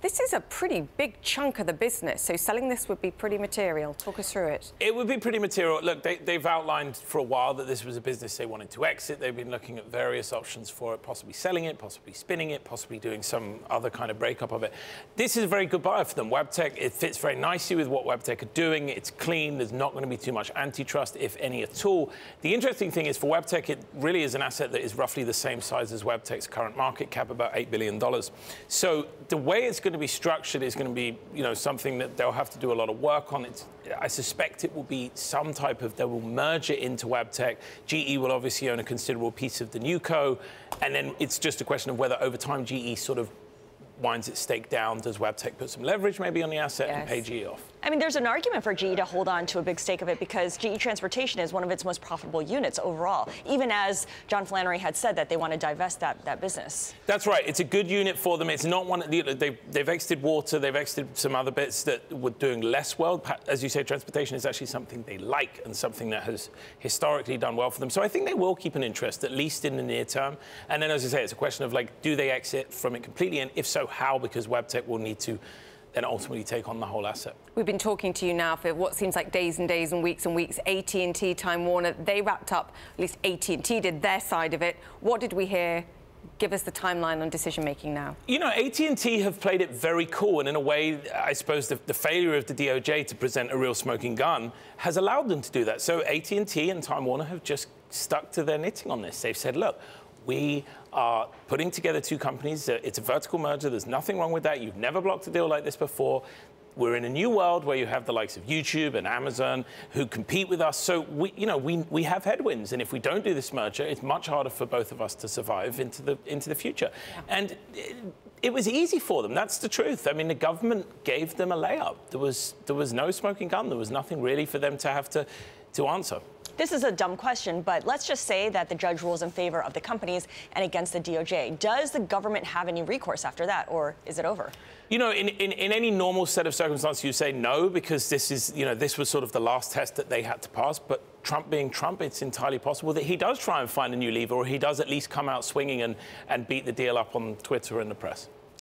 This is a pretty big chunk of the business, so selling this would be pretty material. Talk us through it. It would be pretty material. Look, they've outlined for a while that this was a business they wanted to exit. They've been looking at various options for it, possibly selling it, possibly spinning it, possibly doing some other kind of breakup of it. This is a very good buyer for them. Wabtec, it fits very nicely with what Wabtec are doing. It's clean. There's not going to be too much antitrust, if any at all. The interesting thing is for Wabtec, it really is an asset that is roughly the same size as Wabtec's current market cap, about $8 billion. So the way it's going to be structured is going to be, something that they'll have to do a lot of work on. I suspect it will be some type of, they will merge it into Wabtec. GE will obviously own a considerable piece of the new co. And then it's just a question of whether over time GE sort of winds its stake down. Does Wabtec put some leverage maybe on the asset and pay GE off? I mean, there's an argument for GE to hold on to a big stake of it because GE Transportation is one of its most profitable units overall, even as John Flannery had said that they want to divest that business. That's right. It's a good unit for them. It's not one, they've exited water, they've exited some other bits that were doing less well. As you say, transportation is actually something they like and something that has historically done well for them. So I think they will keep an interest, at least in the near term. And then, as I say, it's a question of, do they exit from it completely? And if so, how? Because Wabtec will need to then ultimately take on the whole asset. We've been talking to you now for what seems like days and days and weeks. AT&T, Time Warner, they wrapped up, at least AT&T did their side of it. What did we hear? Give us the timeline on decision-making now. AT&T have played it very cool, and in a way, I suppose the failure of the DOJ to present a real smoking gun has allowed them to do that. So AT&T and Time Warner have just stuck to their knitting on this. They've said, look, we are putting together two companies. It's a vertical merger. There's nothing wrong with that. You've never blocked a deal like this before. We're in a new world where you have the likes of YouTube and Amazon who compete with us. So we have headwinds, and if we don't do this merger, it's much harder for both of us to survive into the future. Yeah. And it was easy for them. That's the truth. I mean, the government gave them a layup. There was no smoking gun. There was nothing really for them to have to answer. This is a dumb question, but let's just say that the judge rules in favor of the companies and against the DOJ. Does the government have any recourse after that, or is it over? In any normal set of circumstances, you say no, because this was sort of the last test that they had to pass. But Trump being Trump, it's entirely possible that he does try and find a new lever, or he does at least come out swinging and beat the deal up on Twitter and the press.